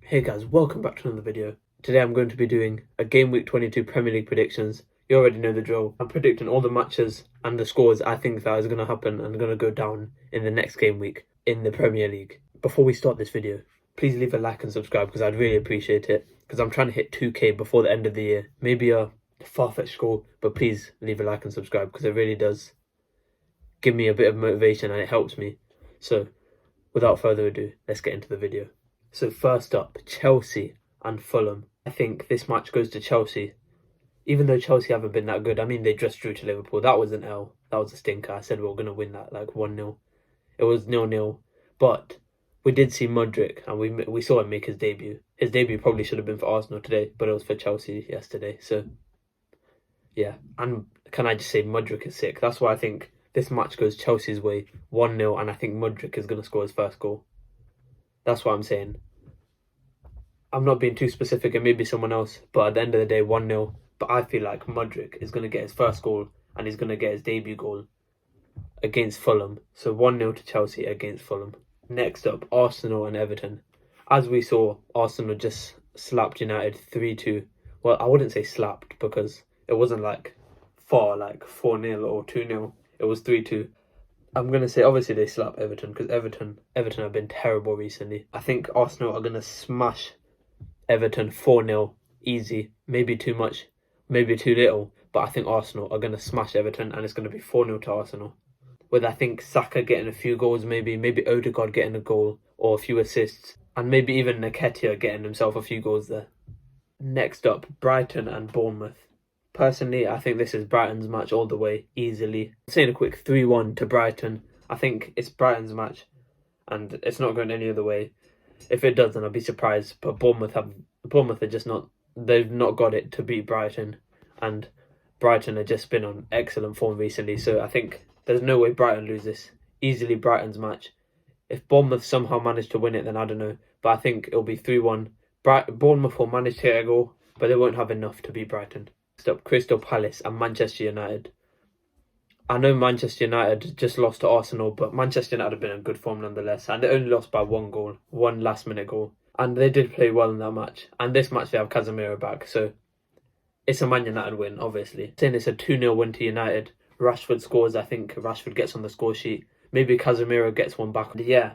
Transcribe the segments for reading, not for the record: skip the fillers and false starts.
Hey guys, welcome back to another video. Today I'm going to be doing a Game Week 22 Premier League predictions. You already know the drill. I'm predicting all the matches and the scores I think that is going to happen and going to go down in the next game week in the Premier League. Before we start this video, please leave a like and subscribe because I'd really appreciate it, because I'm trying to hit 2k before the end of the year. Maybe a far-fetched goal, but please leave a like and subscribe because it really does give me a bit of motivation and it helps me. So without further ado, let's get into the video. So first up, Chelsea and Fulham. I think this match goes to Chelsea. Even though Chelsea haven't been that good. I mean, they just drew to Liverpool. That was an L. That was a stinker. I said we were going to win that like 1-0. It was 0-0. But we did see Mudryk and we saw him make his debut. His debut probably should have been for Arsenal today, but it was for Chelsea yesterday. So, yeah. And can I just say Mudryk is sick. That's why I think this match goes Chelsea's way. 1-0, and I think Mudryk is going to score his first goal. That's what I'm saying. I'm not being too specific, and maybe someone else, but at the end of the day, 1-0. But I feel like Mudryk is going to get his first goal, and he's going to get his debut goal against Fulham. So 1-0 to Chelsea against Fulham. Next up, Arsenal and Everton. As we saw, Arsenal just slapped United 3-2. Well, I wouldn't say slapped because it wasn't like far, like 4-0 or 2-0. It was 3-2. I'm going to say, obviously, they slap Everton because Everton have been terrible recently. I think Arsenal are going to smash Everton 4-0, easy. Maybe too much, maybe too little. But I think Arsenal are going to smash Everton and it's going to be 4-0 to Arsenal. With, I think, Saka getting a few goals, maybe Odegaard getting a goal or a few assists. And maybe even Nketiah getting himself a few goals there. Next up, Brighton and Bournemouth. Personally, I think this is Brighton's match all the way, easily. I'm saying a quick 3-1 to Brighton. I think it's Brighton's match, and it's not going any other way. If it does, then I'll be surprised. But Bournemouth are just not, they've not got it to beat Brighton. And Brighton have just been on excellent form recently. So I think there's no way Brighton lose this. Easily Brighton's match. If Bournemouth somehow manage to win it, then I don't know. But I think it'll be 3-1. Bournemouth will manage to get a goal, but they won't have enough to beat Brighton. Next up, Crystal Palace and Manchester United. I know Manchester United just lost to Arsenal, but Manchester United have been in good form nonetheless, and they only lost by one goal, one last-minute goal. And they did play well in that match. And this match they have Casemiro back, so it's a Man United win, obviously. Saying it's a 2-0 win to United. Rashford scores, I think Rashford gets on the score sheet. Maybe Casemiro gets one back. Yeah,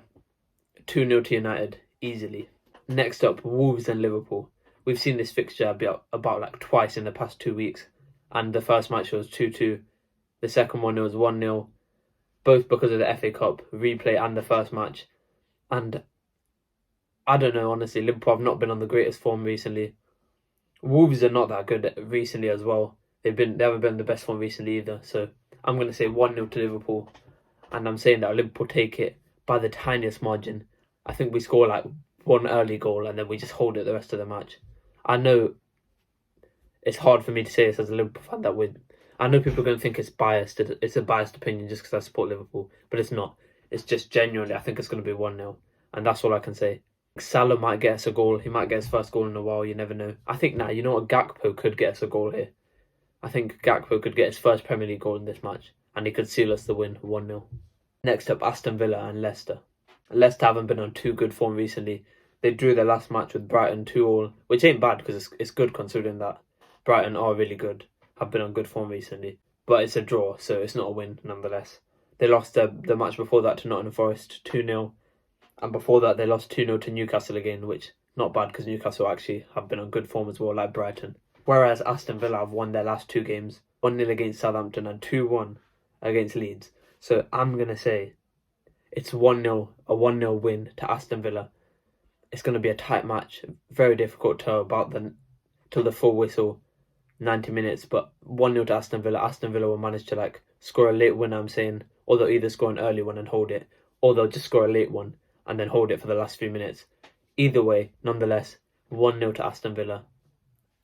2-0 to United, easily. Next up, Wolves and Liverpool. We've seen this fixture about like twice in the past 2 weeks. And the first match was 2-2. The second one, it was 1-0. Both because of the FA Cup replay and the first match. And I don't know, honestly, Liverpool have not been on the greatest form recently. Wolves are not that good recently as well. They haven't been on the best form recently either. So I'm going to say 1-0 to Liverpool. And I'm saying that Liverpool take it by the tiniest margin. I think we score like one early goal and then we just hold it the rest of the match. I know it's hard for me to say this as a Liverpool fan that I know people are going to think it's biased. It's a biased opinion just because I support Liverpool, but it's not. It's just genuinely, I think it's going to be 1-0, and that's all I can say. Salah might get us a goal. He might get his first goal in a while. You never know. I think you know what? Gakpo could get us a goal here. I think Gakpo could get his first Premier League goal in this match, and he could seal us the win, 1-0. Next up, Aston Villa and Leicester. Leicester haven't been on too good form recently. They drew their last match with Brighton 2-2, which ain't bad because it's good considering that Brighton are really good, have been on good form recently. But it's a draw, so it's not a win nonetheless. They lost the match before that to Nottingham Forest 2-0. And before that, they lost 2-0 to Newcastle again, which not bad because Newcastle actually have been on good form as well, like Brighton. Whereas Aston Villa have won their last 2 games, 1-0 against Southampton and 2-1 against Leeds. So I'm going to say it's 1-0, a 1-0 win to Aston Villa. It's going to be a tight match, very difficult till the full whistle, 90 minutes, but 1-0 to Aston Villa. Aston Villa will manage to score a late winner, I'm saying, or they'll either score an early one and hold it, or they'll just score a late one and then hold it for the last few minutes. Either way, nonetheless, 1-0 to Aston Villa,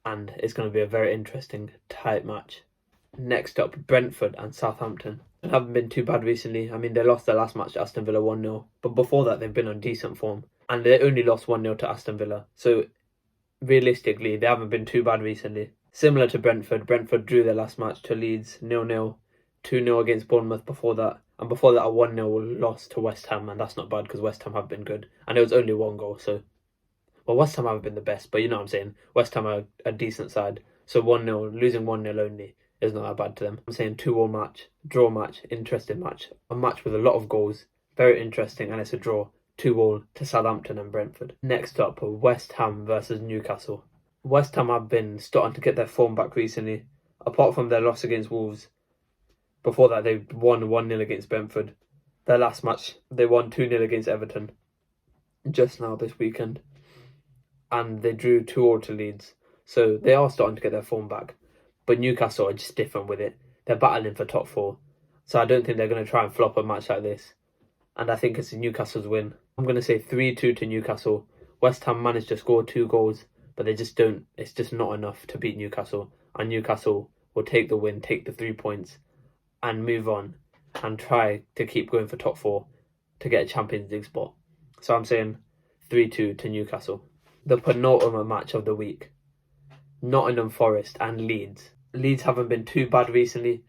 and it's going to be a very interesting, tight match. Next up, Brentford and Southampton. They haven't been too bad recently. I mean, they lost their last match to Aston Villa 1-0, but before that, they've been on decent form. And they only lost 1-0 to Aston Villa. So, realistically, they haven't been too bad recently. Similar to Brentford, Brentford drew their last match to Leeds 0-0, 2-0 against Bournemouth before that. And before that, a 1-0 loss to West Ham. And that's not bad because West Ham have been good. And it was only one goal, so Well, West Ham haven't been the best, but you know what I'm saying. West Ham are a decent side. So 1-0, losing 1-0 only is not that bad to them. I'm saying 2-2 match, draw match, interesting match. A match with a lot of goals, very interesting, and it's a draw. 2-2 to Southampton and Brentford. Next up, West Ham versus Newcastle. West Ham have been starting to get their form back recently. Apart from their loss against Wolves, before that they won 1-0 against Brentford. Their last match, they won 2-0 against Everton just now this weekend. And they drew 2-2 to Leeds. So they are starting to get their form back. But Newcastle are just different with it. They're battling for top 4. So I don't think they're going to try and flop a match like this. And I think it's Newcastle's win. I'm going to say 3-2 to Newcastle. West Ham managed to score 2 goals, but they just don't. It's just not enough to beat Newcastle. And Newcastle will take the win, take the 3 points, and move on and try to keep going for top 4 to get a Champions League spot. So I'm saying 3-2 to Newcastle. The penultimate match of the week, Nottingham Forest and Leeds. Leeds haven't been too bad recently.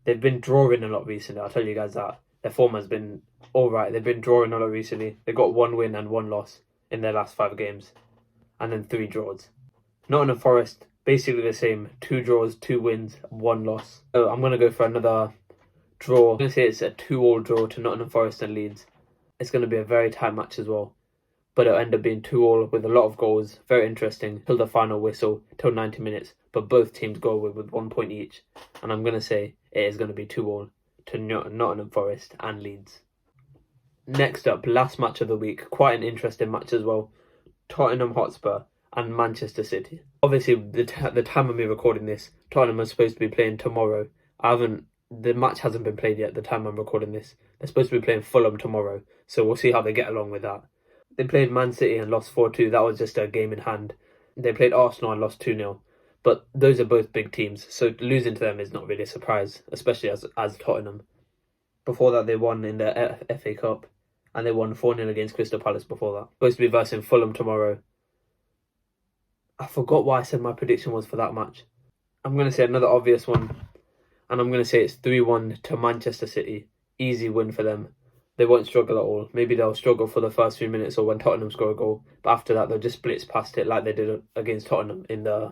They've been drawing a lot recently, I'll tell you guys that. Their form has been alright. They've been drawing a lot recently. They got 1 win and 1 loss in their last 5 games. And then 3 draws. Nottingham Forest, basically the same. 2 draws, 2 wins, 1 loss. So I'm going to go for another draw. I'm going to say it's a 2-2 draw to Nottingham Forest and Leeds. It's going to be a very tight match as well. But it'll end up being 2-2 with a lot of goals. Very interesting till the final whistle, till 90 minutes. But both teams go away with 1 point each. And I'm going to say it is going to be 2-2 to Nottingham Forest and Leeds. Next up, last match of the week. Quite an interesting match as well. Tottenham Hotspur and Manchester City. Obviously, the time of me recording this, Tottenham are supposed to be playing tomorrow. The match hasn't been played yet, the time I'm recording this. They're supposed to be playing Fulham tomorrow. So we'll see how they get along with that. They played Man City and lost 4-2. That was just a game in hand. They played Arsenal and lost 2-0. But those are both big teams. So losing to them is not really a surprise, especially as Tottenham. Before that, they won in the FA Cup. And they won 4-0 against Crystal Palace before that. Supposed to be versing Fulham tomorrow. I forgot what I said my prediction was for that match. I'm going to say another obvious one. And I'm going to say it's 3-1 to Manchester City. Easy win for them. They won't struggle at all. Maybe they'll struggle for the first few minutes or when Tottenham score a goal. But after that, they'll just blitz past it like they did against Tottenham in the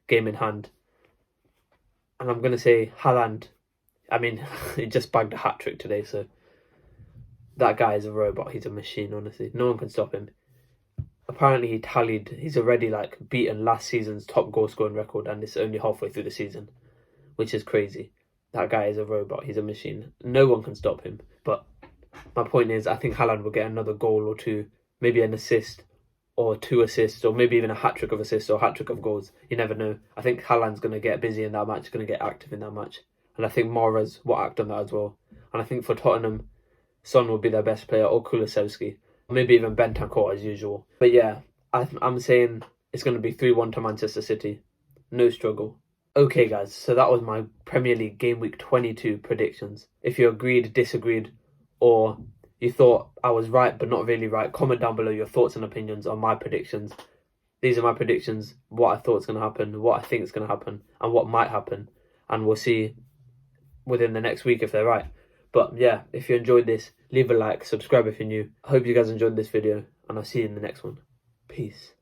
game in hand. And I'm going to say Haaland. I mean, he just bagged a hat-trick today, so that guy is a robot. He's a machine, honestly. No one can stop him. Apparently, he's already beaten last season's top goal-scoring record, and it's only halfway through the season, which is crazy. That guy is a robot. He's a machine. No one can stop him. But my point is, I think Haaland will get another goal or 2, maybe an assist or 2 assists, or maybe even a hat-trick of assists or a hat-trick of goals. You never know. I think Haaland's going to get busy in that match, going to get active in that match. And I think Mahrez will act on that as well. And I think for Tottenham, Son will be their best player, or Kulusevski. Or maybe even Bentancur as usual. But yeah, I'm saying it's going to be 3-1 to Manchester City. No struggle. Okay guys, so that was my Premier League Game Week 22 predictions. If you agreed, disagreed, or you thought I was right but not really right, comment down below your thoughts and opinions on my predictions. These are my predictions, what I thought is going to happen, what I think is going to happen, and what might happen. And we'll see within the next week if they're right. But yeah, if you enjoyed this, leave a like, subscribe if you're new. I hope you guys enjoyed this video, and I'll see you in the next one. Peace.